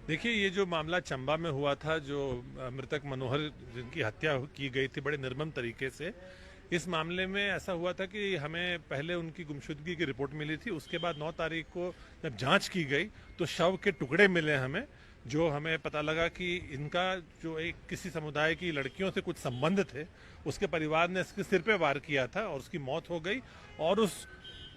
देखिए, ये जो मामला चंबा में हुआ था, जो मृतक मनोहर जिनकी हत्या की गई थी बड़े निर्मम तरीके से, इस मामले में ऐसा हुआ था कि हमें पहले उनकी गुमशुदगी की रिपोर्ट मिली थी। उसके बाद 9 तारीख को जब जांच की गई तो शव के टुकड़े मिले हमें, जो हमें पता लगा कि इनका जो एक किसी समुदाय की लड़कियों से कुछ संबंध थे। उसके परिवार ने इसके सिर पे वार किया था और उसकी मौत हो गई, और उस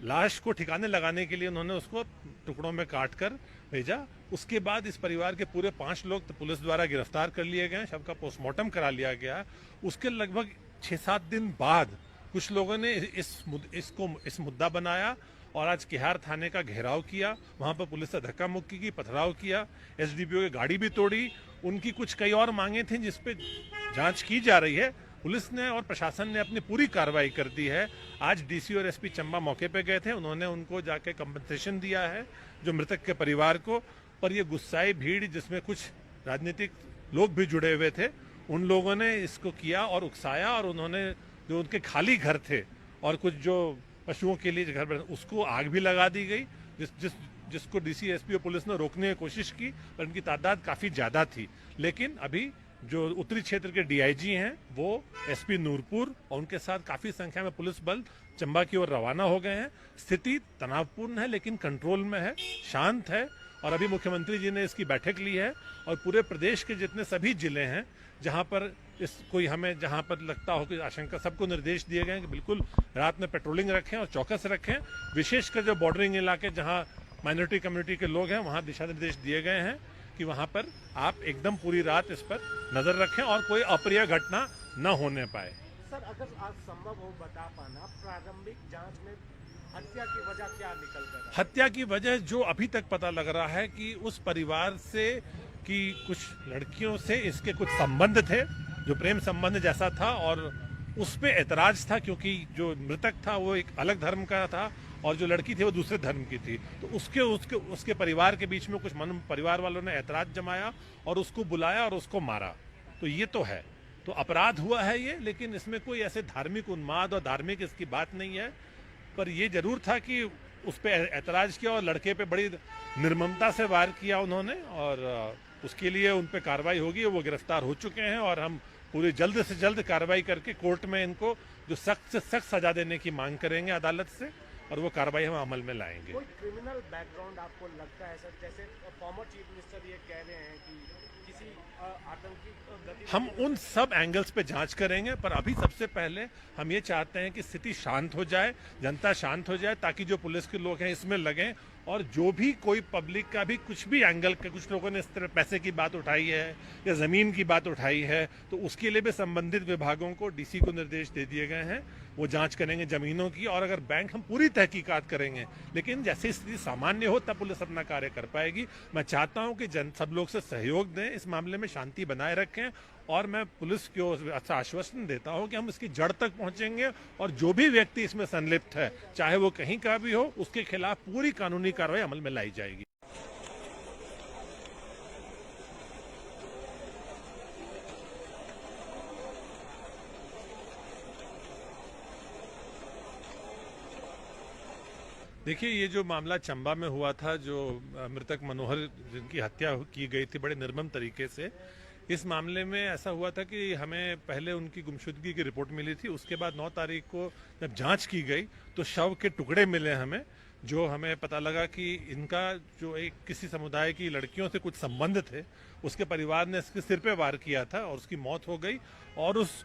लाश को ठिकाने लगाने के लिए उन्होंने उसको टुकड़ों में काट कर भेजा। उसके बाद इस परिवार के पूरे 5 लोग तो पुलिस द्वारा गिरफ्तार कर लिए गए, शव का पोस्टमार्टम करा लिया गया। उसके लगभग 6-7 दिन बाद कुछ लोगों ने इस मुद्दा बनाया और आज किहार थाने का घेराव किया। वहां पर पुलिस से धक्का मुक्की की, पथराव किया, एसडीपीओ की गाड़ी भी तोड़ी। उनकी कुछ कई और मांगे थी जिसपे जांच की जा रही है। पुलिस ने और प्रशासन ने अपनी पूरी कार्रवाई कर दी है। आज डीसी और एसपी चंबा मौके पे गए थे, उन्होंने उनको जाके कंपनसेशन दिया है जो मृतक के परिवार को। पर ये गुस्साई भीड़ जिसमें कुछ राजनीतिक लोग भी जुड़े हुए थे, उन लोगों ने इसको किया और उकसाया, और उन्होंने जो उनके खाली घर थे और कुछ जो पशुओं के लिए घर बने, उसको आग भी लगा दी गई, जिसको डीसी एसपी और पुलिस ने रोकने की कोशिश की, पर उनकी तादाद काफी ज्यादा थी। लेकिन अभी जो उत्तरी क्षेत्र के डीआईजी हैं वो एसपी नूरपुर और उनके साथ काफी संख्या में पुलिस बल चंबा की ओर रवाना हो गए हैं। स्थिति तनावपूर्ण है लेकिन कंट्रोल में है, शांत है, और अभी मुख्यमंत्री जी ने इसकी बैठक ली है। और पूरे प्रदेश के जितने सभी जिले हैं जहां पर हमें जहां पर लगता हो कि आशंका, सबको निर्देश दिए गए हैं कि बिल्कुल रात में पेट्रोलिंग रखें और चौकस रखें। विशेषकर जो बॉर्डरिंग इलाके जहां माइनॉरिटी कम्युनिटी के लोग हैं, वहां दिशा निर्देश दिए गए हैं कि वहां पर आप एकदम पूरी रात इस पर नजर रखें और कोई अप्रिय घटना न होने पाए। सर, अगर आज संभव हो बता पाना, प्रारंभिक जांच में हत्या की वजह क्या निकल कर? हत्या की वजह जो अभी तक पता लग रहा है कि उस परिवार से कि कुछ लड़कियों से इसके कुछ संबंध थे, जो प्रेम संबंध जैसा था, और उस पे ऐतराज था क्योंकि जो मृतक था वो एक अलग धर्म का था और जो लड़की थी वो दूसरे धर्म की थी। तो उसके परिवार के बीच में कुछ परिवार वालों ने ऐतराज जमाया और उसको बुलाया और उसको मारा। तो ये तो है, तो अपराध हुआ है ये, लेकिन इसमें कोई ऐसे धार्मिक उन्माद और धार्मिक इसकी बात नहीं है। पर ये जरूर था कि उस पर ऐतराज किया और लड़के पे बड़ी निर्ममता से वार किया उन्होंने, और उसके लिए उन पे कार्रवाई होगी। वो गिरफ्तार हो चुके हैं और हम पूरी जल्द से जल्द कार्रवाई करके कोर्ट में इनको जो सख्त से सख्त सजा देने की मांग करेंगे अदालत से, और वो कार्रवाई हम अमल में लाएंगे। कोई क्रिमिनल बैकग्राउंड आपको लगता है सर? जैसे फॉर्मर चीफ मिनिस्टर ये कह रहे हैं कि किसी आतंकी गतिविधि, हम उन सब एंगल्स पे जांच करेंगे, पर अभी सबसे पहले हम ये चाहते हैं कि स्थिति शांत हो जाए, जनता शांत हो जाए, ताकि जो पुलिस के लोग हैं इसमें लगें। और जो भी कोई पब्लिक का भी कुछ भी एंगल के, कुछ लोगों ने इस तरह पैसे की बात उठाई है या जमीन की बात उठाई है, तो उसके लिए भी संबंधित विभागों को, डीसी को निर्देश दे दिए गए हैं। वो जांच करेंगे जमीनों की, और अगर बैंक, हम पूरी तहकीकात करेंगे। लेकिन जैसे स्थिति सामान्य हो तब पुलिस अपना कार्य कर पाएगी। मैं चाहता हूं कि सब लोग से सहयोग दें, इस मामले में शांति बनाए रखें, और मैं पुलिस को अच्छा आश्वासन देता हूं कि हम इसकी जड़ तक पहुंचेंगे, और जो भी व्यक्ति इसमें संलिप्त है, चाहे वो कहीं का भी हो, उसके खिलाफ पूरी कानूनी कार्रवाई अमल में लाई जाएगी। देखिए, ये जो मामला चंबा में हुआ था, जो मृतक मनोहर जिनकी हत्या की गई थी बड़े निर्मम तरीके से, इस मामले में ऐसा हुआ था कि हमें पहले उनकी गुमशुदगी की रिपोर्ट मिली थी। उसके बाद 9 तारीख को जब जांच की गई तो शव के टुकड़े मिले हमें, जो हमें पता लगा कि इनका जो एक किसी समुदाय की लड़कियों से कुछ संबंध थे। उसके परिवार ने इसके सिर पे वार किया था और उसकी मौत हो गई, और उस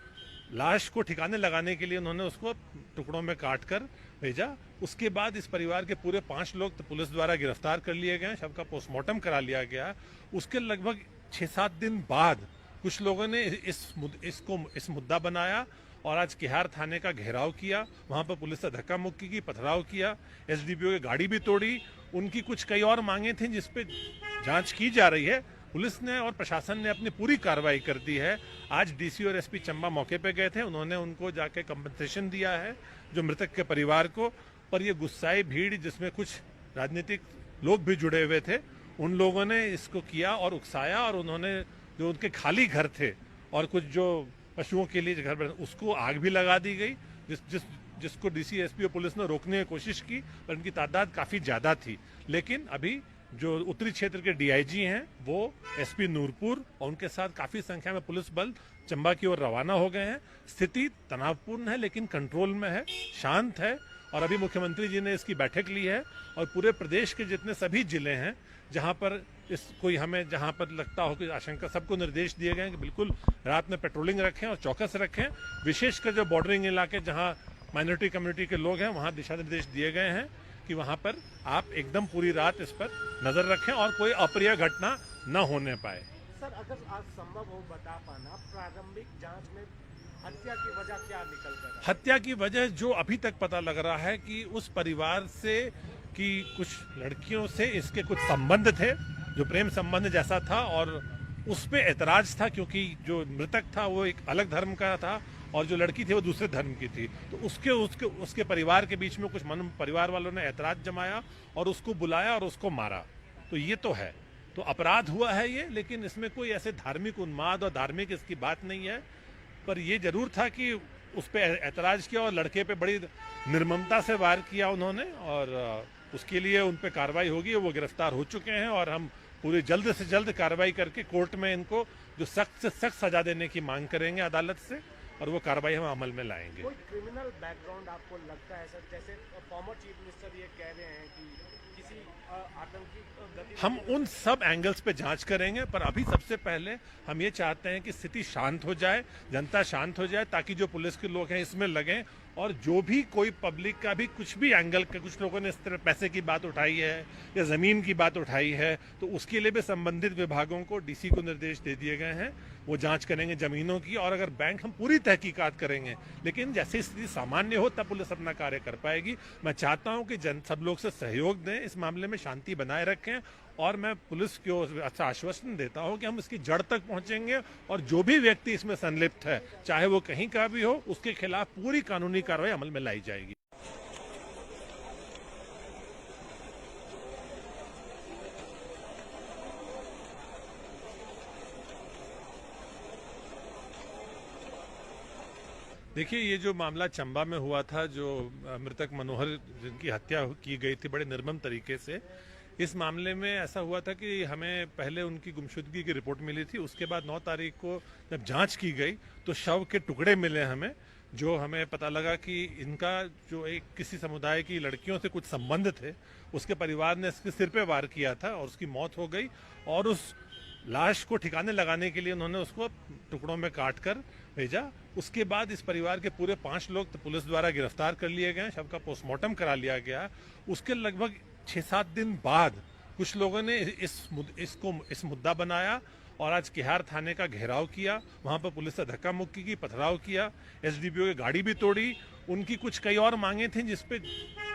लाश को ठिकाने लगाने के लिए उन्होंने उसको टुकड़ों में काट कर भेजा। उसके बाद इस परिवार के पूरे 5 लोग तो पुलिस द्वारा गिरफ्तार कर लिए गए, शव का पोस्टमार्टम करा लिया गया। उसके लगभग 6-7 दिन बाद कुछ लोगों ने इस मुद्दा बनाया और आज किहार थाने का घेराव किया। वहां पर पुलिस से धक्का मुक्की की, पथराव किया, एसडीपीओ की गाड़ी भी तोड़ी। उनकी कुछ कई और मांगे थी जिसपे जांच की जा रही है। पुलिस ने और प्रशासन ने अपनी पूरी कार्रवाई कर दी है। आज डीसी और एसपी चंबा मौके पे गए थे, उन्होंने उनको जाके कंपनसेशन दिया है जो मृतक के परिवार को। पर ये गुस्साई भीड़ जिसमें कुछ राजनीतिक लोग भी जुड़े हुए थे, उन लोगों ने इसको किया और उकसाया, और उन्होंने जो उनके खाली घर थे और कुछ जो पशुओं के लिए घर बने, उसको आग भी लगा दी गई, जिसको डीसी एसपी और पुलिस ने रोकने की कोशिश की, पर उनकी तादाद काफी ज्यादा थी। लेकिन अभी जो उत्तरी क्षेत्र के डीआईजी हैं वो एसपी नूरपुर और उनके साथ काफी संख्या में पुलिस बल चंबा की ओर रवाना हो गए हैं। स्थिति तनावपूर्ण है लेकिन कंट्रोल में है, शांत है। और अभी मुख्यमंत्री जी ने इसकी बैठक ली है और पूरे प्रदेश के जितने सभी जिले हैं जहां पर हमें जहां पर लगता हो कि आशंका, सबको निर्देश दिए गए हैं कि बिल्कुल रात में पेट्रोलिंग रखें और चौकस रखें। विशेषकर जो बॉर्डरिंग इलाके जहां माइनॉरिटी कम्युनिटी के लोग हैं वहां दिशा निर्देश दिए गए हैं कि वहां पर आप एकदम पूरी रात इस पर नजर रखें और कोई अप्रिय घटना न होने पाए। सर, अगर आज संभव हो बता पाना, प्रारंभिक जांच में हत्या की वजह क्या निकल कर है? हत्या की वजह जो अभी तक पता लग रहा है कि उस परिवार से कि कुछ लड़कियों से इसके कुछ संबंध थे, जो प्रेम संबंध जैसा था, और उस पे ऐतराज था क्योंकि जो मृतक था वो एक अलग धर्म का था और जो लड़की थी वो दूसरे धर्म की थी। तो उसके परिवार के बीच में कुछ परिवार वालों ने ऐतराज जमाया और उसको बुलाया और उसको मारा। तो ये तो है, तो अपराध हुआ है ये, लेकिन इसमें कोई ऐसे धार्मिक उन्माद और धार्मिक इसकी बात नहीं है। पर ये जरूर था कि उस पर ऐतराज किया और लड़के पे बड़ी निर्ममता से वार किया उन्होंने, और उसके लिए उन पे कार्रवाई होगी। वो गिरफ्तार हो चुके हैं और हम पूरी जल्द से जल्द कार्रवाई करके कोर्ट में इनको जो सख्त से सख्त सजा देने की मांग करेंगे अदालत से, और वो कार्रवाई हम अमल में लाएंगे। कोई क्रिमिनल बैकग्राउंड आपको लगता है सर? जैसे फॉर्मर चीफ मिनिस्टर ये कह रहे हैं कि किसी आतंकी गतिविधि, हम उन सब एंगल्स पे जांच करेंगे, पर अभी सबसे पहले हम ये चाहते हैं कि स्थिति शांत हो जाए, जनता शांत हो जाए, ताकि जो पुलिस के लोग हैं इसमें लगें। और जो भी कोई पब्लिक का भी कुछ भी एंगल का, कुछ लोगों ने इस तरह पैसे की बात उठाई है या जमीन की बात उठाई है, तो उसके लिए भी संबंधित विभागों को, डीसी को निर्देश दे दिए गए हैं। वो जांच करेंगे जमीनों की, और अगर बैंक, हम पूरी तहकीकात करेंगे। लेकिन जैसे स्थिति सामान्य हो तब पुलिस अपना कार्य कर पाएगी। मैं चाहता हूं कि सब लोग से सहयोग दें, इस मामले में शांति बनाए रखें, और मैं पुलिस को अच्छा आश्वासन देता हूं कि हम इसकी जड़ तक पहुंचेंगे और जो भी व्यक्ति इसमें संलिप्त है, चाहे वो कहीं का भी हो, उसके खिलाफ पूरी कानूनी कार्रवाई अमल में लाई जाएगी। देखिए, ये जो मामला चंबा में हुआ था, जो मृतक मनोहर जिनकी हत्या की गई थी बड़े निर्मम तरीके से, इस मामले में ऐसा हुआ था कि हमें पहले उनकी गुमशुदगी की रिपोर्ट मिली थी। उसके बाद 9 तारीख को जब जांच की गई तो शव के टुकड़े मिले हमें, जो हमें पता लगा कि इनका जो एक किसी समुदाय की लड़कियों से कुछ संबंध थे। उसके परिवार ने इसके सिर पे वार किया था और उसकी मौत हो गई, और उस लाश को ठिकाने लगाने के लिए उन्होंने उसको टुकड़ों में काट कर भेजा। उसके बाद इस परिवार के पूरे 5 लोग तो पुलिस द्वारा गिरफ्तार कर लिए गए, शव का पोस्टमार्टम करा लिया गया। उसके लगभग 6-7 दिन बाद कुछ लोगों ने इस मुद्दा बनाया और आज किहार थाने का घेराव किया। वहां पर पुलिस से धक्का मुक्की की, पथराव किया, एसडीपीओ की गाड़ी भी तोड़ी। उनकी कुछ कई और मांगे थी जिसपे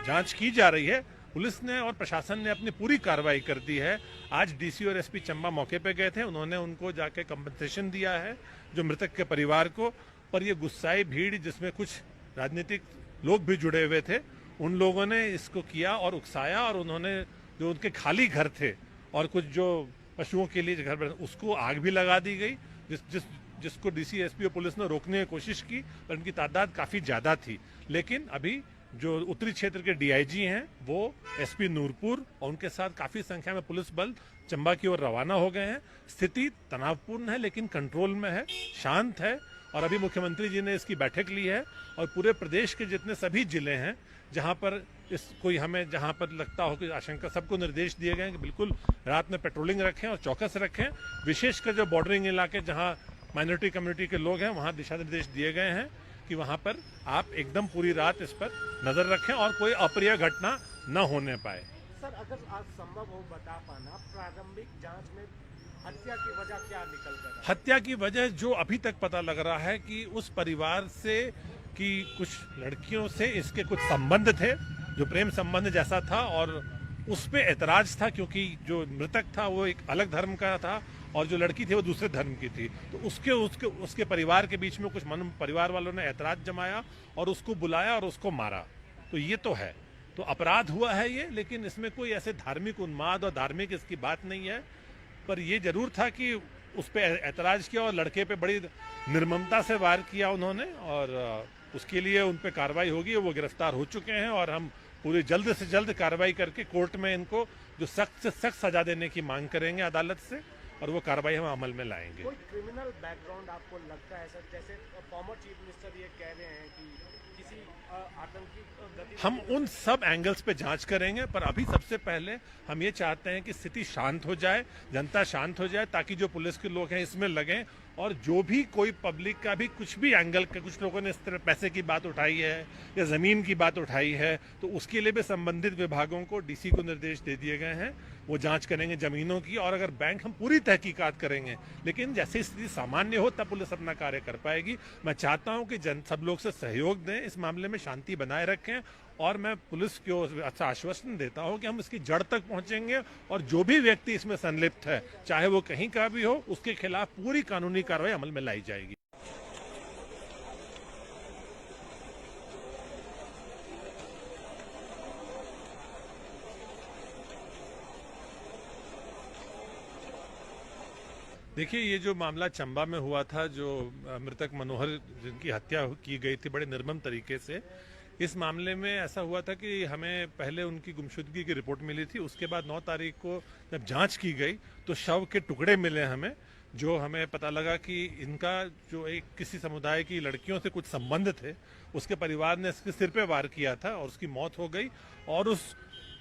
जांच की जा रही है। पुलिस ने और प्रशासन ने अपनी पूरी कार्रवाई कर दी है। आज डीसी और एसपी चंबा मौके पे गए थे, उन्होंने उनको जाके कंपनसेशन दिया है जो मृतक के परिवार को। पर ये गुस्साई भीड़, जिसमें कुछ राजनीतिक लोग भी जुड़े हुए थे, उन लोगों ने इसको किया और उकसाया, और उन्होंने जो उनके खाली घर थे और कुछ जो पशुओं के लिए घर, उसको आग भी लगा दी गई, जिसको डीसी एसपी और पुलिस ने रोकने की कोशिश की, पर उनकी तादाद काफी ज्यादा थी। लेकिन अभी जो उत्तरी क्षेत्र के डीआईजी हैं वो एसपी नूरपुर और उनके साथ काफी संख्या में पुलिस बल चंबा की ओर रवाना हो गए हैं। स्थिति तनावपूर्ण है लेकिन कंट्रोल में है, शांत है। और अभी मुख्यमंत्री जी ने इसकी बैठक ली है और पूरे प्रदेश के जितने सभी जिले हैं जहां पर हमें जहां पर लगता हो कि आशंका, सबको निर्देश दिए गए हैं कि बिल्कुल रात में पेट्रोलिंग रखें और चौकस रखें। विशेषकर जो बॉर्डरिंग इलाके जहां माइनॉरिटी कम्युनिटी के लोग हैं वहां दिशा निर्देश दिए गए हैं कि वहां पर आप एकदम पूरी रात इस पर नजर रखें और कोई अप्रिय घटना न होने पाए। सर, अगर आज संभव हो बता पाना, प्रारंभिक जांच में हत्या की वजह क्या निकल कर है? हत्या की वजह जो अभी तक पता लग रहा है कि उस परिवार से कि कुछ लड़कियों से इसके कुछ संबंध थे, जो प्रेम संबंध जैसा था, और उस पे ऐतराज था क्योंकि जो मृतक था वो एक अलग धर्म का था और जो लड़की थी वो दूसरे धर्म की थी। तो उसके परिवार के बीच में कुछ परिवार वालों ने ऐतराज जमाया और उसको बुलाया और उसको मारा। तो ये तो है, तो अपराध हुआ है ये, लेकिन इसमें कोई ऐसे धार्मिक उन्माद और धार्मिक इसकी बात नहीं है। पर ये जरूर था कि उस पर ऐतराज किया और लड़के पे बड़ी निर्ममता से वार किया उन्होंने, और उसके लिए उन पे कार्रवाई होगी। वो गिरफ्तार हो चुके हैं और हम पूरी जल्द से जल्द कार्रवाई करके कोर्ट में इनको जो सख्त से सख्त सजा देने की मांग करेंगे अदालत से और वो कार्रवाई हम अमल में लाएंगे। कोई क्रिमिनल बैकग्राउंड आपको लगता है सर, जैसे फॉर्मर चीफ मिनिस्टर ये कह रहे हैं कि किसी आतंकी गतिविधि हम उन सब एंगल्स पे जांच करेंगे, पर अभी सबसे पहले हम ये चाहते हैं कि स्थिति शांत हो जाए, जनता शांत हो जाए, ताकि जो पुलिस के लोग हैं इसमें लगें और जो भी कोई पब्लिक का भी कुछ भी एंगल के कुछ लोगों ने इस तरह पैसे की बात उठाई है या जमीन की बात उठाई है, तो उसके लिए भी संबंधित विभागों को डीसी को निर्देश दे दिए गए हैं। वो जांच करेंगे जमीनों की, और अगर बैंक हम पूरी तहकीकात करेंगे, लेकिन जैसे स्थिति सामान्य हो तब पुलिस अपना कार्य कर पाएगी। मैं चाहता हूं कि सब लोग से सहयोग दें, इस मामले में शांति बनाए रखें, और मैं पुलिस को अच्छा आश्वासन देता हूं कि हम इसकी जड़ तक पहुंचेंगे और जो भी व्यक्ति इसमें संलिप्त है, चाहे वो कहीं का भी हो, उसके खिलाफ पूरी कानूनी कार्रवाई अमल में लाई जाएगी। देखिए, ये जो मामला चंबा में हुआ था, जो मृतक मनोहर जिनकी हत्या की गई थी बड़े निर्मम तरीके से, इस मामले में ऐसा हुआ था कि हमें पहले उनकी गुमशुदगी की रिपोर्ट मिली थी। उसके बाद 9 तारीख को जब जांच की गई तो शव के टुकड़े मिले हमें, जो हमें पता लगा कि इनका जो एक किसी समुदाय की लड़कियों से कुछ संबंध थे, उसके परिवार ने इसके सिर पे वार किया था और उसकी मौत हो गई, और उस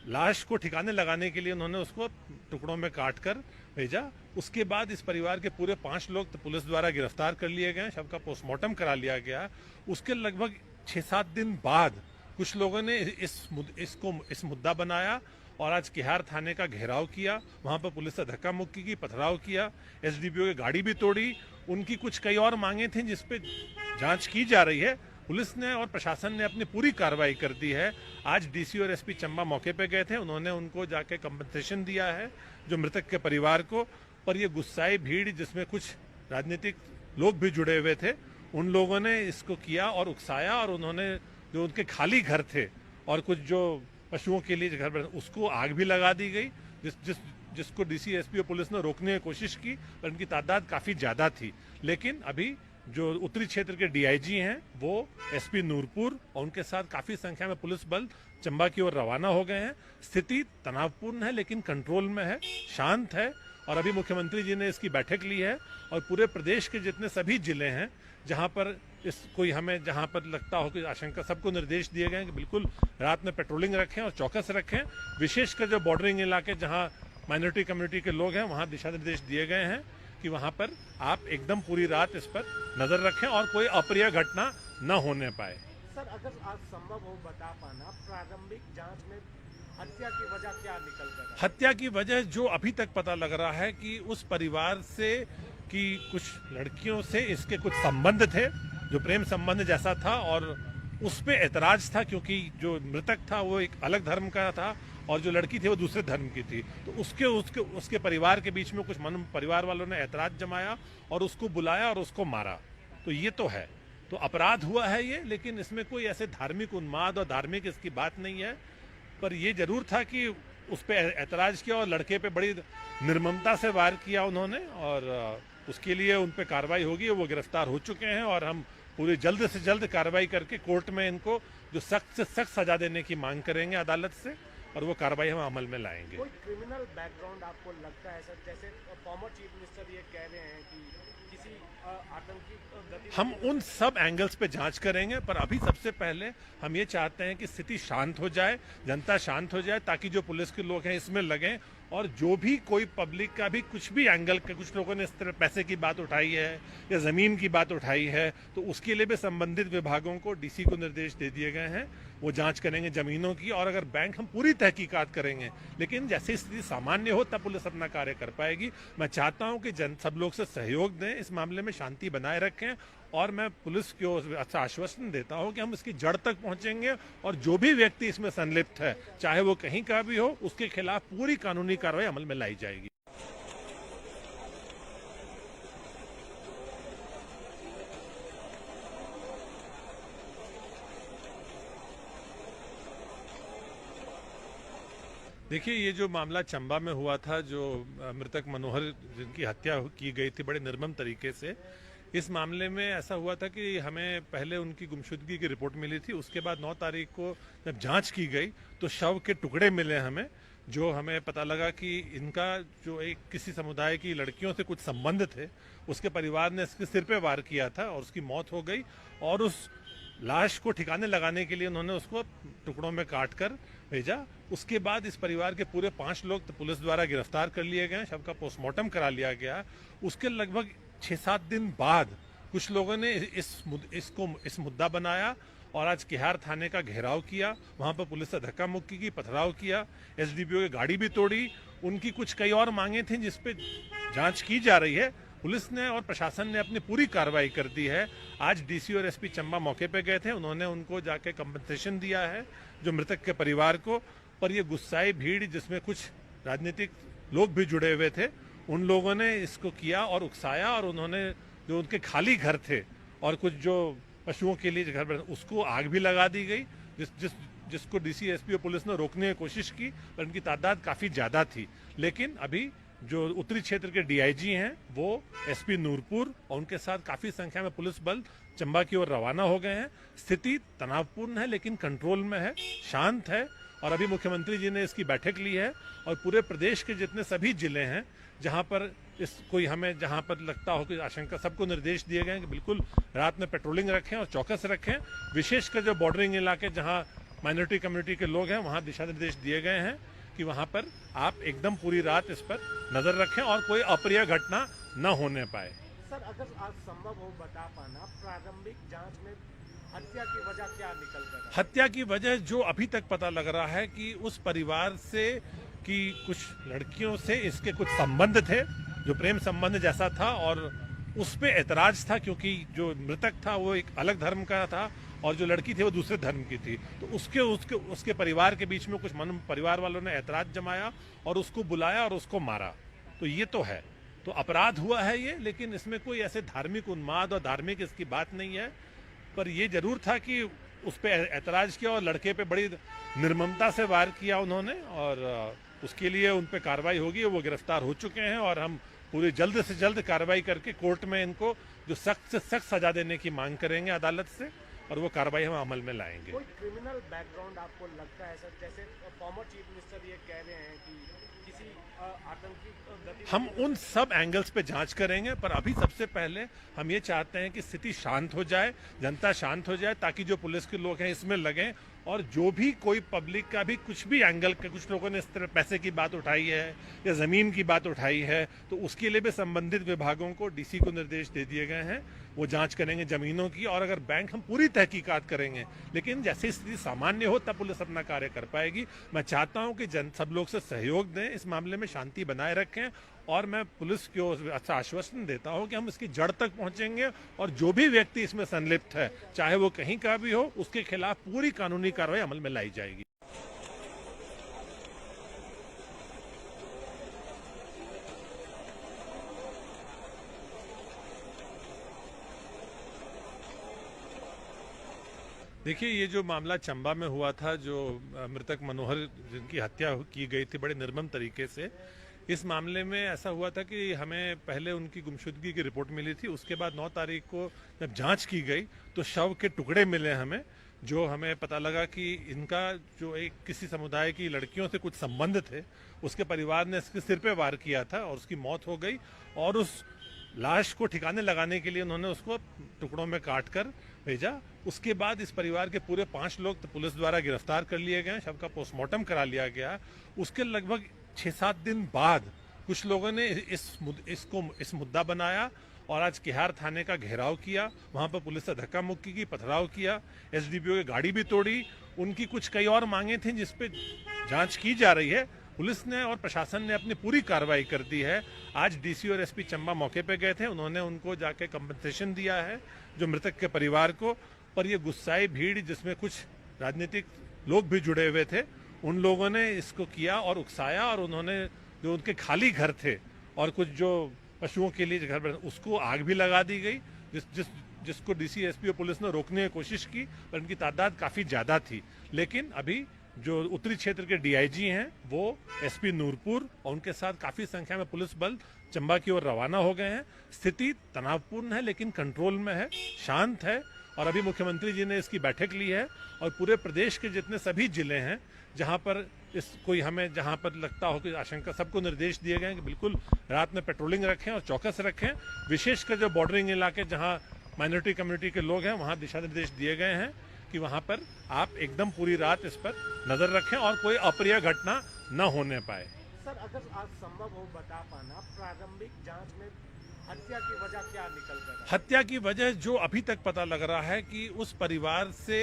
लाश को ठिकाने लगाने के लिए उन्होंने उसको टुकड़ों में काट कर भेजा। उसके बाद इस परिवार के पूरे 5 लोग तो पुलिस द्वारा गिरफ्तार कर लिए गए, शव का पोस्टमार्टम करा लिया गया। उसके लगभग 6-7 दिन बाद कुछ लोगों ने इस मुद्दा बनाया और आज किहार थाने का घेराव किया, वहां पर पुलिस से धक्का मुक्की की, पथराव किया, एसडीपीओ की गाड़ी भी तोड़ी। उनकी कुछ कई और मांगे थी जिसपे जांच की जा रही है। पुलिस ने और प्रशासन ने अपनी पूरी कार्रवाई कर दी है। आज डीसी और एसपी चंबा मौके पे गए थे, उन्होंने उनको जाके कंपनसेशन दिया है जो मृतक के परिवार को। पर ये गुस्साई भीड़ जिसमें कुछ राजनीतिक लोग भी जुड़े हुए थे, उन लोगों ने इसको किया और उकसाया, और उन्होंने जो उनके खाली घर थे और कुछ जो पशुओं के लिए घर बने, उसको आग भी लगा दी गई, जिसको डीसी एसपी और पुलिस ने रोकने की कोशिश की, पर उनकी तादाद काफी ज्यादा थी। लेकिन अभी जो उत्तरी क्षेत्र के डीआईजी हैं वो एसपी नूरपुर और उनके साथ काफी संख्या में पुलिस बल चंबा की ओर रवाना हो गए हैं। स्थिति तनावपूर्ण है लेकिन कंट्रोल में है, शांत है, और अभी मुख्यमंत्री जी ने इसकी बैठक ली है और पूरे प्रदेश के जितने सभी जिले हैं जहां पर हमें जहां पर लगता हो कि आशंका, सबको निर्देश दिए गए हैं कि बिल्कुल रात में पेट्रोलिंग रखें और चौकस रखें। विशेषकर जो बॉर्डरिंग इलाके जहां माइनॉरिटी कम्युनिटी के लोग हैं, वहां दिशा निर्देश दिए गए हैं कि वहां पर आप एकदम पूरी रात इस पर नजर रखें और कोई अप्रिय घटना न होने पाए। सर, अगर आज संभव हो बता पाना, प्रारंभिक जांच में हत्या की वजह क्या निकल कर? हत्या की वजह जो अभी तक पता लग रहा है कि उस परिवार से कि कुछ लड़कियों से इसके कुछ संबंध थे, जो प्रेम संबंध जैसा था, और उस पे ऐतराज था क्योंकि जो मृतक था वो एक अलग धर्म का था और जो लड़की थी वो दूसरे धर्म की थी। तो उसके परिवार के बीच में कुछ परिवार वालों ने ऐतराज जमाया और उसको बुलाया और उसको मारा। तो ये तो है, तो अपराध हुआ है ये, लेकिन इसमें कोई ऐसे धार्मिक उन्माद और धार्मिक इसकी बात नहीं है। पर ये जरूर था कि उस पर ऐतराज किया और लड़के पे बड़ी निर्ममता से वार किया उन्होंने, और उसके लिए उन पर कार्रवाई होगी। वो गिरफ्तार हो चुके हैं और हम पूरी जल्द से जल्द कार्रवाई करके कोर्ट में इनको जो सख्त से सख्त सजा देने की मांग करेंगे अदालत से, और वो कार्रवाई हम अमल में लाएंगे। कोई क्रिमिनल बैकग्राउंड आपको लगता है सर, जैसे फॉर्मर चीफ मिनिस्टर ये कह रहे हैं कि किसी आतंकी गतिविधि हम उन सब एंगल्स पे जांच करेंगे, पर अभी सबसे पहले हम ये चाहते हैं कि स्थिति शांत हो जाए, जनता शांत हो जाए, ताकि जो पुलिस के लोग हैं इसमें लगें और जो भी कोई पब्लिक का भी कुछ भी एंगल के कुछ लोगों ने इस तरह पैसे की बात उठाई है या जमीन की बात उठाई है, तो उसके लिए भी संबंधित विभागों को डीसी को निर्देश दे दिए गए हैं। वो जांच करेंगे जमीनों की, और अगर बैंक हम पूरी तहकीकात करेंगे, लेकिन जैसे स्थिति सामान्य हो तब पुलिस अपना कार्य कर पाएगी। मैं चाहता हूं कि सब लोग से सहयोग दें, इस मामले में शांति बनाए रखें, और मैं पुलिस को अच्छा आश्वासन देता हूं कि हम इसकी जड़ तक पहुंचेंगे और जो भी व्यक्ति इसमें संलिप्त है, चाहे वो कहीं का भी हो, उसके खिलाफ पूरी कानूनी कार्रवाई अमल में लाई जाएगी। देखिए, ये जो मामला चंबा में हुआ था, जो मृतक मनोहर जिनकी हत्या की गई थी बड़े निर्मम तरीके से, इस मामले में ऐसा हुआ था कि हमें पहले उनकी गुमशुदगी की रिपोर्ट मिली थी। उसके बाद 9 तारीख को जब जांच की गई तो शव के टुकड़े मिले हमें, जो हमें पता लगा कि इनका जो एक किसी समुदाय की लड़कियों से कुछ संबंध थे, उसके परिवार ने इसके सिर पे वार किया था और उसकी मौत हो गई। और उस लाश को ठिकाने लगाने के लिए उन्होंने उसको टुकड़ों में काट कर भेजा। उसके बाद इस परिवार के पूरे 5 लोग तो पुलिस द्वारा गिरफ्तार कर लिए गए, शव का पोस्टमार्टम करा लिया गया। उसके लगभग 6-7 दिन बाद कुछ लोगों ने इस मुद्दा बनाया और आज किहार थाने का घेराव किया। वहां पर पुलिस से धक्का मुक्की की, पथराव किया, एसडीपीओ की गाड़ी भी तोड़ी। उनकी कुछ कई और मांगे थी जिसपे जांच की जा रही है। पुलिस ने और प्रशासन ने अपनी पूरी कार्रवाई कर दी है। आज डीसी और एसपी चंबा मौके पे गए थे, उन्होंने उनको जाके कंपनसेशन दिया है जो मृतक के परिवार को। पर ये गुस्साई भीड़ जिसमें कुछ राजनीतिक लोग भी जुड़े हुए थे, उन लोगों ने इसको किया और उकसाया और उन्होंने जो उनके खाली घर थे और कुछ जो पशुओं के लिए घर उसको आग भी लगा दी गई, जिसको डीसी एसपी और पुलिस ने रोकने की कोशिश की, पर उनकी तादाद काफी ज्यादा थी। लेकिन अभी जो उत्तरी क्षेत्र के डीआईजी हैं वो एसपी नूरपुर और उनके साथ काफी संख्या में पुलिस बल चंबा की ओर रवाना हो गए हैं। स्थिति तनावपूर्ण है लेकिन कंट्रोल में है, शांत है। और अभी मुख्यमंत्री जी ने इसकी बैठक ली है और पूरे प्रदेश के जितने सभी जिले हैं जहां पर हमें जहां पर लगता हो कि आशंका, सबको निर्देश दिए गए हैं कि बिल्कुल रात में पेट्रोलिंग रखें और चौकस रखें। विशेषकर जो बॉर्डरिंग इलाके जहां माइनॉरिटी कम्युनिटी के लोग हैं वहां दिशा निर्देश दिए गए हैं कि वहां पर आप एकदम पूरी रात इस पर नजर रखें और कोई अप्रिय घटना न होने पाए। सर, अगर आज संभव हो बता पाना, प्रारंभिक जांच में हत्या की वजह क्या निकल कर? हत्या की वजह जो अभी तक पता लग रहा है कि उस परिवार से कि कुछ लड़कियों से इसके कुछ संबंध थे, जो प्रेम संबंध जैसा था, और उस पे ऐतराज था क्योंकि जो मृतक था वो एक अलग धर्म का था और जो लड़की थी वो दूसरे धर्म की थी। तो उसके परिवार के बीच में कुछ परिवार वालों ने ऐतराज जमाया और उसको बुलाया और उसको मारा। तो ये तो है, तो अपराध हुआ है ये, लेकिन इसमें कोई ऐसे धार्मिक उन्माद और धार्मिक इसकी बात नहीं है। पर ये जरूर था कि उस पर ऐतराज किया और लड़के पे बड़ी निर्ममता से वार किया उन्होंने, और उसके लिए उन पे कार्रवाई होगी। वो गिरफ्तार हो चुके हैं और हम पूरी जल्द से जल्द कार्रवाई करके कोर्ट में इनको जो सख्त से सख्त सजा देने की मांग करेंगे अदालत से, और वो कार्रवाई हम अमल में लाएंगे। कोई क्रिमिनल बैकग्राउंड आपको लगता है सर? जैसे फॉर्मर चीफ मिनिस्टर ये कह रहे हैं कि किसी आतंकी गतिविधि, हम उन सब एंगल्स पे जांच करेंगे, पर अभी सबसे पहले हम ये चाहते हैं कि स्थिति शांत हो जाए, जनता शांत हो जाए, ताकि जो पुलिस के लोग हैं इसमें लगें। और जो भी कोई पब्लिक का भी कुछ भी एंगल के कुछ लोगों ने इस तरह पैसे की बात उठाई है या जमीन की बात उठाई है, तो उसके लिए भी संबंधित विभागों को, डीसी को निर्देश दे दिए गए हैं। वो जांच करेंगे जमीनों की, और अगर बैंक, हम पूरी तहकीकात करेंगे। लेकिन जैसे स्थिति सामान्य हो तब पुलिस अपना कार्य कर पाएगी। मैं चाहता हूं कि सब लोग से सहयोग दें, इस मामले में शांति बनाए रखें, और मैं पुलिस को अच्छा आश्वासन देता हूं कि हम इसकी जड़ तक पहुंचेंगे और जो भी व्यक्ति इसमें संलिप्त है, चाहे वो कहीं का भी हो, उसके खिलाफ पूरी कानूनी कार्रवाई अमल में लाई जाएगी। देखिए, ये जो मामला चंबा में हुआ था, जो मृतक मनोहर जिनकी हत्या की गई थी बड़े निर्मम तरीके से, इस मामले में ऐसा हुआ था कि हमें पहले उनकी गुमशुदगी की रिपोर्ट मिली थी। उसके बाद 9 तारीख को जब जांच की गई तो शव के टुकड़े मिले हमें, जो हमें पता लगा कि इनका जो एक किसी समुदाय की लड़कियों से कुछ संबंध थे, उसके परिवार ने इसके सिर पे वार किया था और उसकी मौत हो गई। और उस लाश को ठिकाने लगाने के लिए उन्होंने उसको टुकड़ों में काट कर भेजा। उसके बाद इस परिवार के पूरे 5 लोग तो पुलिस द्वारा गिरफ्तार कर लिए गए, शव का पोस्टमार्टम करा लिया गया। उसके लगभग 6-7 दिन बाद कुछ लोगों ने इस मुद्दा बनाया और आज किहार थाने का घेराव किया। वहां पर पुलिस से धक्का मुक्की की, पथराव किया, एसडीपीओ की गाड़ी भी तोड़ी। उनकी कुछ कई और मांगे थी जिसपे जांच की जा रही है। पुलिस ने और प्रशासन ने अपनी पूरी कार्रवाई कर दी है। आज डीसी और एसपी चंबा मौके पे गए थे, उन्होंने उनको जाके कंपनसेशन दिया है जो मृतक के परिवार को। पर ये गुस्साई भीड़ जिसमें कुछ राजनीतिक लोग भी जुड़े हुए थे, उन लोगों ने इसको किया और उकसाया, और उन्होंने जो उनके खाली घर थे और कुछ जो पशुओं के लिए घर उसको आग भी लगा दी गई, जिसको डीसी एसपी और पुलिस ने रोकने की कोशिश की, पर उनकी तादाद काफी ज्यादा थी। लेकिन अभी जो उत्तरी क्षेत्र के डीआईजी हैं वो एसपी नूरपुर और उनके साथ काफी संख्या में पुलिस बल चंबा की ओर रवाना हो गए हैं। स्थिति तनावपूर्ण है लेकिन कंट्रोल में है, शांत है। और अभी मुख्यमंत्री जी ने इसकी बैठक ली है और पूरे प्रदेश के जितने सभी जिले हैं जहां पर इस कोई हमें जहां पर लगता हो कि आशंका, सबको निर्देश दिए गए हैं कि बिल्कुल रात में पेट्रोलिंग रखें और चौकस रखें। विशेषकर जो बॉर्डरिंग इलाके जहां माइनॉरिटी कम्युनिटी के लोग हैं वहां दिशा निर्देश दिए गए हैं कि वहां पर आप एकदम पूरी रात इस पर नजर रखें और कोई अप्रिय घटना न होने पाए। सर, अगर आज संभव हो बता पाना, प्रारंभिक जांच में हत्या की वजह क्या निकल कर आई? हत्या की वजह जो अभी तक पता लग रहा है कि उस परिवार से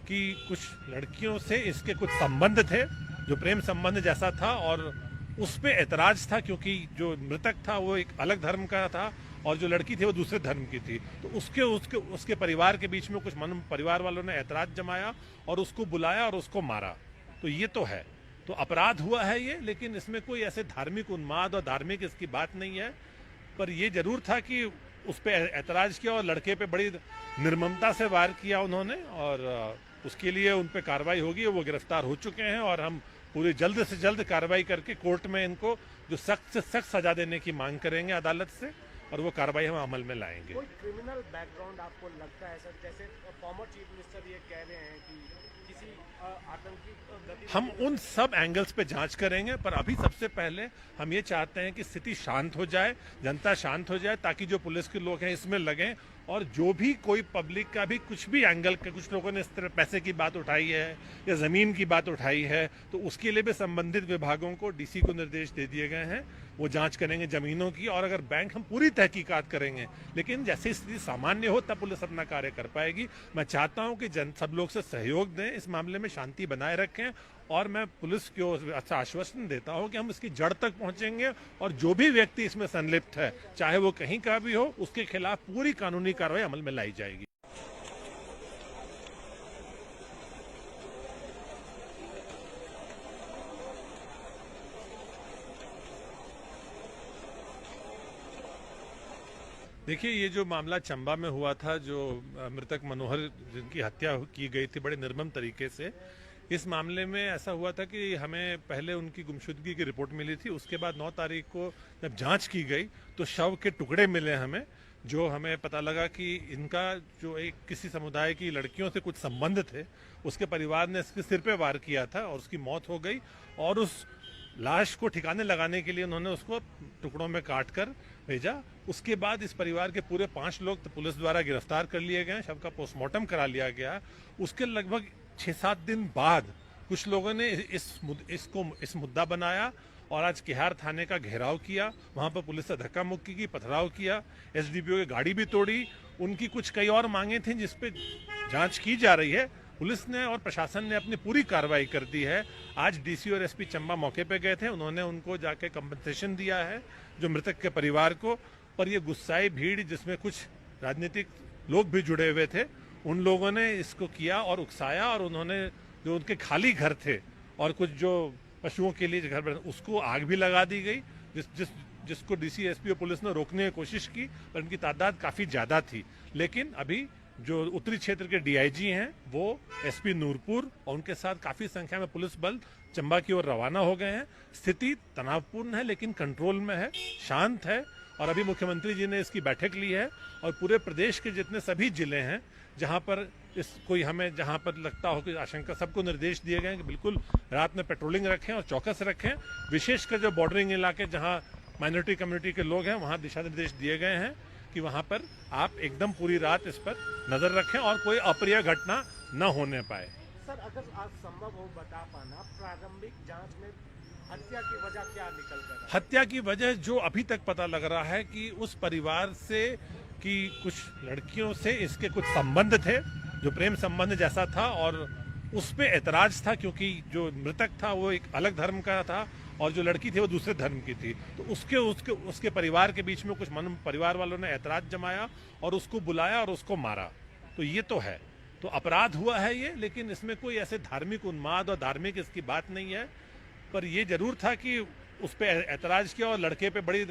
कि कुछ लड़कियों से इसके कुछ संबंध थे, जो प्रेम संबंध जैसा था, और उस पे ऐतराज था क्योंकि जो मृतक था वो एक अलग धर्म का था और जो लड़की थी वो दूसरे धर्म की थी। तो उसके उसके उसके परिवार के बीच में कुछ परिवार वालों ने ऐतराज जमाया और उसको बुलाया और उसको मारा। तो ये तो है, तो अपराध हुआ है ये, लेकिन इसमें कोई ऐसे धार्मिक उन्माद और धार्मिक इसकी बात नहीं है। पर ये जरूर था कि उस पर ऐतराज किया और लड़के पे बड़ी निर्ममता से वार किया उन्होंने, और उसके लिए उन पे कार्रवाई होगी। वो गिरफ्तार हो चुके हैं और हम पूरी जल्द से जल्द कार्रवाई करके कोर्ट में इनको जो सख्त से सख्त सजा देने की मांग करेंगे अदालत से, और वो कार्रवाई हम अमल में लाएंगे। कोई क्रिमिनल बैकग्राउंड आपको लगता है सर? जैसे फॉर्मर चीफ मिनिस्टर ये कह रहे हैं कि किसी आतंकी गतिविधि, हम उन सब एंगल्स पे जांच करेंगे, पर अभी सबसे पहले हम ये चाहते हैं कि स्थिति शांत हो जाए, जनता शांत हो जाए, ताकि जो पुलिस के लोग हैं इसमें लगें, और जो भी कोई पब्लिक का भी कुछ भी एंगल के, कुछ लोगों ने इस तरह पैसे की बात उठाई है या जमीन की बात उठाई है, तो उसके लिए भी संबंधित विभागों को, डीसी को निर्देश दे दिए गए हैं। वो जांच करेंगे जमीनों की, और अगर बैंक, हम पूरी तहकीकात करेंगे, लेकिन जैसे स्थिति सामान्य हो तब पुलिस अपना कार्य कर पाएगी। मैं चाहता हूं कि सब लोग से सहयोग दें, इस मामले में शांति बनाए रखें, और मैं पुलिस को अच्छा आश्वासन देता हूं कि हम इसकी जड़ तक पहुंचेंगे, और जो भी व्यक्ति इसमें संलिप्त है, चाहे वो कहीं का भी हो, उसके खिलाफ पूरी कानूनी कार्रवाई अमल में लाई जाएगी। देखिए, ये जो मामला चंबा में हुआ था, जो मृतक मनोहर जिनकी हत्या की गई थी बड़े निर्मम तरीके से, इस मामले में ऐसा हुआ था कि हमें पहले उनकी गुमशुदगी की रिपोर्ट मिली थी। उसके बाद 9 तारीख को जब जांच की गई तो शव के टुकड़े मिले हमें, जो हमें पता लगा कि इनका जो एक किसी समुदाय की लड़कियों से कुछ संबंध थे। उसके परिवार ने इसके सिर पे वार किया था और उसकी मौत हो गई, और उस लाश को ठिकाने लगाने के लिए उन्होंने उसको टुकड़ों में काट कर भेजा। उसके बाद इस परिवार के पूरे 5 लोग तो पुलिस द्वारा गिरफ्तार कर लिए गए, शव का पोस्टमार्टम करा लिया गया। उसके लगभग 6-7 दिन बाद कुछ लोगों ने इस मुद्दा बनाया और आज किहार थाने का घेराव किया। वहां पर पुलिस से धक्का मुक्की की, पथराव किया, एसडीपीओ की गाड़ी भी तोड़ी। उनकी कुछ कई और मांगे थी जिसपे जांच की जा रही है। पुलिस ने और प्रशासन ने अपनी पूरी कार्रवाई कर दी है। आज डीसी और एसपी चंबा मौके पे गए थे, उन्होंने उनको जाके कंपनसेशन दिया है जो मृतक के परिवार को। पर ये गुस्साई भीड़, जिसमें कुछ राजनीतिक लोग भी जुड़े हुए थे, उन लोगों ने इसको किया और उकसाया, और उन्होंने जो उनके खाली घर थे और कुछ जो पशुओं के लिए घर, उसको आग भी लगा दी गई, जिसको डीसी एसपी और पुलिस ने रोकने की कोशिश की, पर उनकी तादाद काफी ज्यादा थी। लेकिन अभी जो उत्तरी क्षेत्र के डीआईजी हैं वो एसपी नूरपुर और उनके साथ काफी संख्या में पुलिस बल चंबा की ओर रवाना हो गए हैं। स्थिति तनावपूर्ण है लेकिन कंट्रोल में है, शांत है, और अभी मुख्यमंत्री जी ने इसकी बैठक ली है और पूरे प्रदेश के जितने सभी जिले हैं जहां पर जहां पर लगता हो कि आशंका, सबको निर्देश दिए गए हैं कि बिल्कुल रात में पेट्रोलिंग रखें और चौकस रखें। विशेषकर जो बॉर्डरिंग इलाके जहां माइनॉरिटी कम्युनिटी के लोग हैं वहां दिशा निर्देश दिए गए हैं कि वहां पर आप एकदम पूरी रात इस पर नजर रखें और कोई अप्रिय घटना न होने पाए। सर, अगर आज संभव हो बता पाना, प्रारंभिक जांच में हत्या की वजह क्या निकल कर आई? हत्या की वजह जो अभी तक पता लग रहा है कि उस परिवार से कि कुछ लड़कियों से इसके कुछ संबंध थे, जो प्रेम संबंध जैसा था, और उस पे ऐतराज था क्योंकि जो मृतक था वो एक अलग धर्म का था और जो लड़की थी वो दूसरे धर्म की थी। तो उसके परिवार के बीच में कुछ परिवार वालों ने ऐतराज जमाया और उसको बुलाया और उसको मारा। तो ये तो है, तो अपराध हुआ है ये, लेकिन इसमें कोई ऐसे धार्मिक उन्माद और धार्मिक इसकी बात नहीं है। पर ये जरूर था कि उस पर ऐतराज किया और लड़के पे बड़ी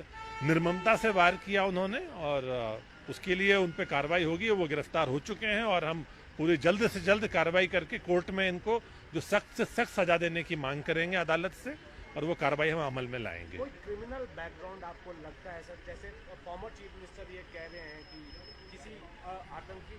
निर्ममता से वार किया उन्होंने, और उसके लिए उन पे कार्रवाई होगी। वो गिरफ्तार हो चुके हैं और हम पूरी जल्द से जल्द कार्रवाई करके कोर्ट में इनको जो सख्त से सख्त सजा देने की मांग करेंगे अदालत से, और वो कार्रवाई हम अमल में लाएंगे। कोई क्रिमिनल बैकग्राउंड आपको लगता है सर? जैसे फॉर्मर चीफ मिनिस्टर ये कह रहे हैं कि किसी आतंकी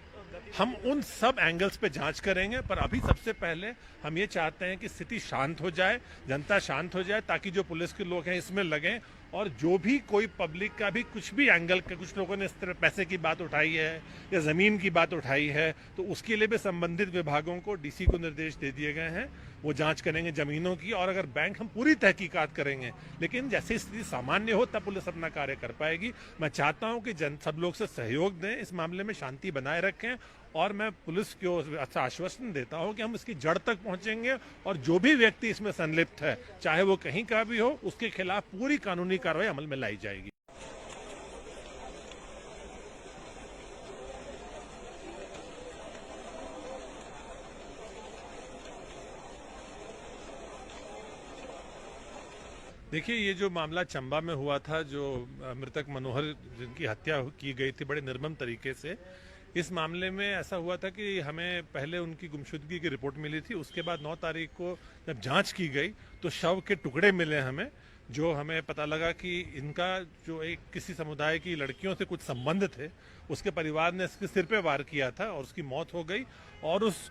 हम गतिविधियों उन सब एंगल्स पे जांच करेंगे, पर अभी सबसे पहले हम ये चाहते हैं कि स्थिति शांत हो जाए, जनता शांत हो जाए, ताकि जो पुलिस के लोग हैं इसमें लगें। और जो भी कोई पब्लिक का भी कुछ भी एंगल के कुछ लोगों ने इस तरह पैसे की बात उठाई है या जमीन की बात उठाई है, तो उसके लिए भी संबंधित विभागों को डीसी को निर्देश दे दिए गए हैं। वो जांच करेंगे जमीनों की, और अगर बैंक हम पूरी तहकीकात करेंगे, लेकिन जैसे स्थिति सामान्य हो तब पुलिस अपना कार्य कर पाएगी। मैं चाहता हूं कि सब लोग से सहयोग दें, इस मामले में शांति बनाए रखें, और मैं पुलिस को अच्छा आश्वासन देता हूं कि हम इसकी जड़ तक पहुंचेंगे, और जो भी व्यक्ति इसमें संलिप्त है, चाहे वो कहीं का भी हो, उसके खिलाफ पूरी कानूनी कार्रवाई अमल में लाई जाएगी। देखिए, ये जो मामला चंबा में हुआ था, जो मृतक मनोहर जिनकी हत्या की गई थी बड़े निर्मम तरीके से, इस मामले में ऐसा हुआ था कि हमें पहले उनकी गुमशुदगी की रिपोर्ट मिली थी। उसके बाद 9 तारीख को जब जांच की गई तो शव के टुकड़े मिले हमें, जो हमें पता लगा कि इनका जो एक किसी समुदाय की लड़कियों से कुछ संबंध थे। उसके परिवार ने इसके सिर पे वार किया था और उसकी मौत हो गई, और उस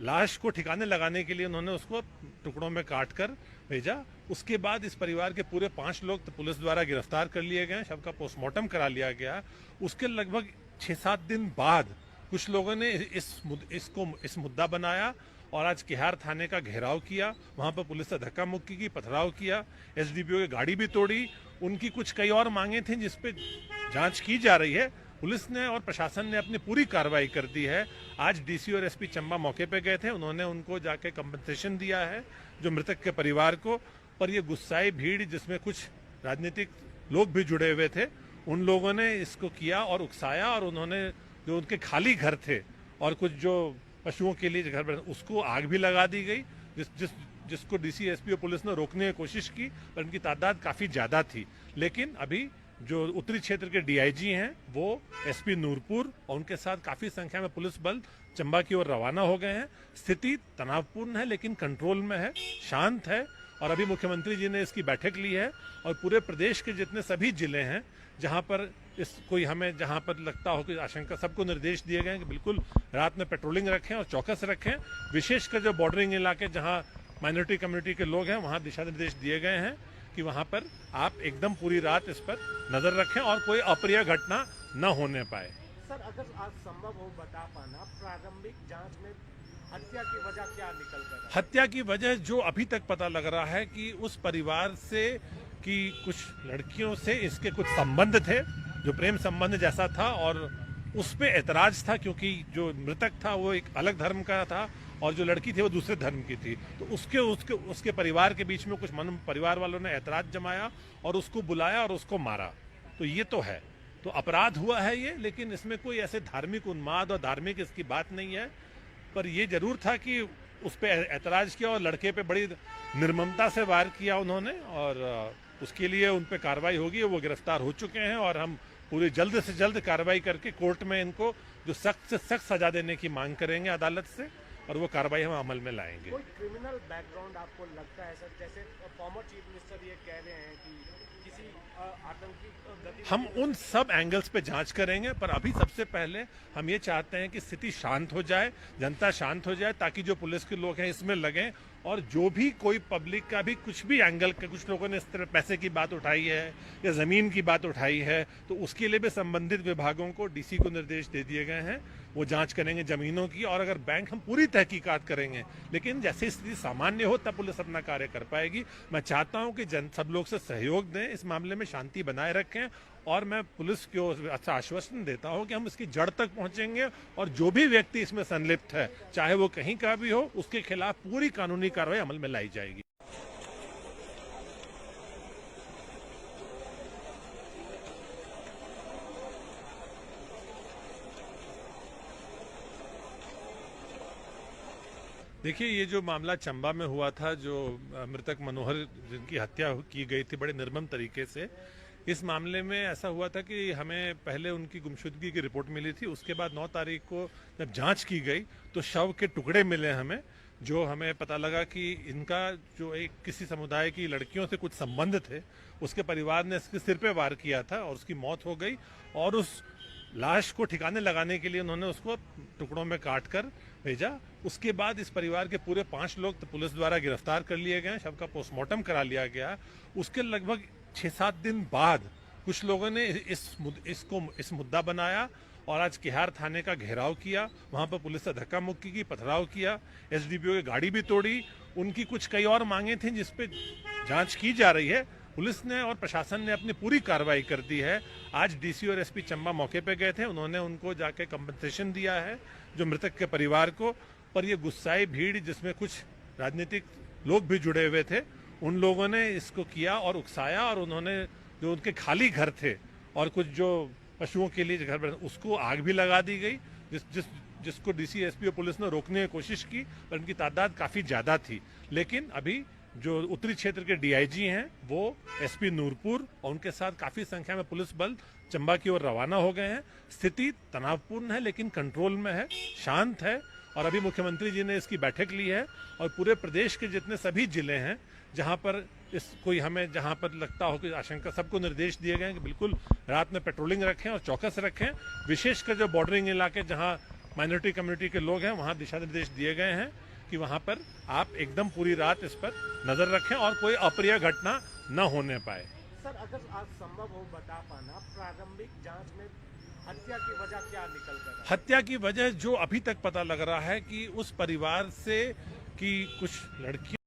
लाश को ठिकाने लगाने के लिए उन्होंने उसको टुकड़ों में काट कर भेजा। उसके बाद इस परिवार के पूरे 5 लोग तो पुलिस द्वारा गिरफ्तार कर लिए गए, शव का पोस्टमार्टम करा लिया गया। उसके लगभग 6-7 दिन बाद कुछ लोगों ने इस मुद्दा बनाया और आज किहार थाने का घेराव किया। वहां पर पुलिस से धक्का मुक्की की, पथराव किया, एसडीपीओ की गाड़ी भी तोड़ी। उनकी कुछ कई और मांगे थी जिसपे जांच की जा रही है। पुलिस ने और प्रशासन ने अपनी पूरी कार्रवाई कर दी है। आज डीसी और एसपी चंबा मौके पे गए थे, उन्होंने उनको जाके कंपनसेशन दिया है जो मृतक के परिवार को। पर ये गुस्साई भीड़ जिसमें कुछ राजनीतिक लोग भी जुड़े हुए थे, उन लोगों ने इसको किया और उकसाया, और उन्होंने जो उनके खाली घर थे और कुछ जो पशुओं के लिए घर बने, उसको आग भी लगा दी गई, जिसको डीसी एसपी और पुलिस ने रोकने की कोशिश की, पर उनकी तादाद काफी ज्यादा थी। लेकिन अभी जो उत्तरी क्षेत्र के डीआईजी हैं वो एसपी नूरपुर और उनके साथ काफी संख्या में पुलिस बल चंबा की ओर रवाना हो गए हैं। स्थिति तनावपूर्ण है लेकिन कंट्रोल में है, शांत है, और अभी मुख्यमंत्री जी ने इसकी बैठक ली है। और पूरे प्रदेश के जितने सभी जिले हैं जहां पर हमें जहां पर लगता हो कि आशंका, सबको निर्देश दिए गए हैं कि बिल्कुल रात में पेट्रोलिंग रखें और चौकस रखें। विशेषकर जो बॉर्डरिंग इलाके जहां माइनॉरिटी कम्युनिटी के लोग हैं, वहां दिशा निर्देश दिए गए हैं कि वहां पर आप एकदम पूरी रात इस पर नजर रखें और कोई अप्रिय घटना न होने पाए। सर, अगर आज संभव हो बता पाना, प्रारंभिक जांच में हत्या की वजह क्या निकल कर? हत्या की वजह जो अभी तक पता लग रहा है कि उस परिवार से कि कुछ लड़कियों से इसके कुछ संबंध थे, जो प्रेम संबंध जैसा था, और उस पे ऐतराज था क्योंकि जो मृतक था वो एक अलग धर्म का था और जो लड़की थी वो दूसरे धर्म की थी। तो उसके परिवार के बीच में कुछ परिवार वालों ने ऐतराज जमाया और उसको बुलाया और उसको मारा। तो ये तो है, तो अपराध हुआ है ये, लेकिन इसमें कोई ऐसे धार्मिक उन्माद और धार्मिक इसकी बात नहीं है। पर ये जरूर था कि उस पर ऐतराज किया और लड़के पे बड़ी निर्ममता से वार किया उन्होंने, और उसके लिए उन पर कार्रवाई होगी। वो गिरफ्तार हो चुके हैं और हम पूरी जल्द से जल्द कार्रवाई करके कोर्ट में इनको जो सख्त से सख्त सजा देने की मांग करेंगे अदालत से, और वो कार्रवाई हम अमल में लाएंगे। कोई क्रिमिनल बैकग्राउंड आपको लगता है सर? जैसे फॉर्मर चीफ मिनिस्टर ये कह रहे हैं कि किसी आतंकी गतिविधि। हम उन सब एंगल्स पे जांच करेंगे, पर अभी सबसे पहले हम ये चाहते हैं कि स्थिति शांत हो जाए, जनता शांत हो जाए, ताकि जो पुलिस के लोग हैं इसमें लगें। और जो भी कोई पब्लिक का भी कुछ भी एंगल के कुछ लोगों ने इस तरह पैसे की बात उठाई है या जमीन की बात उठाई है, तो उसके लिए भी संबंधित विभागों को डीसी को निर्देश दे दिए गए हैं। वो जांच करेंगे जमीनों की, और अगर बैंक हम पूरी तहकीकात करेंगे, लेकिन जैसे स्थिति सामान्य हो तब पुलिस अपना कार्य कर पाएगी। मैं चाहता हूं कि सब लोग से सहयोग दें, इस मामले में शांति बनाए रखें, और मैं पुलिस को अच्छा आश्वासन देता हूं कि हम इसकी जड़ तक पहुंचेंगे, और जो भी व्यक्ति इसमें संलिप्त है, चाहे वो कहीं का भी हो, उसके खिलाफ पूरी कानूनी कार्रवाई अमल में लाई जाएगी। देखिए, ये जो मामला चंबा में हुआ था, जो मृतक मनोहर जिनकी हत्या की गई थी बड़े निर्मम तरीके से, इस मामले में ऐसा हुआ था कि हमें पहले उनकी गुमशुदगी की रिपोर्ट मिली थी। उसके बाद 9 तारीख को जब जांच की गई तो शव के टुकड़े मिले हमें, जो हमें पता लगा कि इनका जो एक किसी समुदाय की लड़कियों से कुछ संबंध थे। उसके परिवार ने इसके सिर पे वार किया था और उसकी मौत हो गई, और उस लाश को ठिकाने लगाने के लिए उन्होंने उसको टुकड़ों में काट कर भेजा। उसके बाद इस परिवार के पूरे 5 लोग तो पुलिस द्वारा गिरफ्तार कर लिए गए, शव का पोस्टमार्टम करा लिया गया। उसके लगभग 6-7 दिन बाद कुछ लोगों ने इस मुद्दा बनाया और आज किहार थाने का घेराव किया। वहां पर पुलिस से धक्का मुक्की की, पथराव किया, एसडीपीओ की गाड़ी भी तोड़ी। उनकी कुछ कई और मांगे थी जिसपे जांच की जा रही है। पुलिस ने और प्रशासन ने अपनी पूरी कार्रवाई कर दी है। आज डीसी और एसपी चंबा मौके पे गए थे, उन्होंने उनको जाके कंपनसेशन दिया है जो मृतक के परिवार को। पर ये गुस्साई भीड़ जिसमें कुछ राजनीतिक लोग भी जुड़े हुए थे, उन लोगों ने इसको किया और उकसाया और उन्होंने जो उनके खाली घर थे और कुछ जो पशुओं के लिए घर उसको आग भी लगा दी गई, जिसको डीसी एसपी और पुलिस ने रोकने की कोशिश की, पर उनकी तादाद काफी ज्यादा थी। लेकिन अभी जो उत्तरी क्षेत्र के डीआईजी हैं वो एसपी नूरपुर और उनके साथ काफी संख्या में पुलिस बल चंबा की ओर रवाना हो गए हैं। स्थिति तनावपूर्ण है लेकिन कंट्रोल में है, शांत है। और अभी मुख्यमंत्री जी ने इसकी बैठक ली है और पूरे प्रदेश के जितने सभी जिले हैं जहां पर हमें जहां पर लगता हो कि आशंका, सबको निर्देश दिए गए हैं कि बिल्कुल रात में पेट्रोलिंग रखें और चौकस रखें। विशेषकर जो बॉर्डरिंग इलाके जहां माइनॉरिटी कम्युनिटी के लोग हैं वहां दिशा निर्देश दिए गए हैं कि वहां पर आप एकदम पूरी रात इस पर नजर रखें और कोई अप्रिय घटना न होने पाए। सर, अगर आज संभव हो बता पाना, प्रारंभिक जांच में हत्या की वजह क्या निकल कर? हत्या की वजह जो अभी तक पता लग रहा है कि उस परिवार से कि कुछ लड़की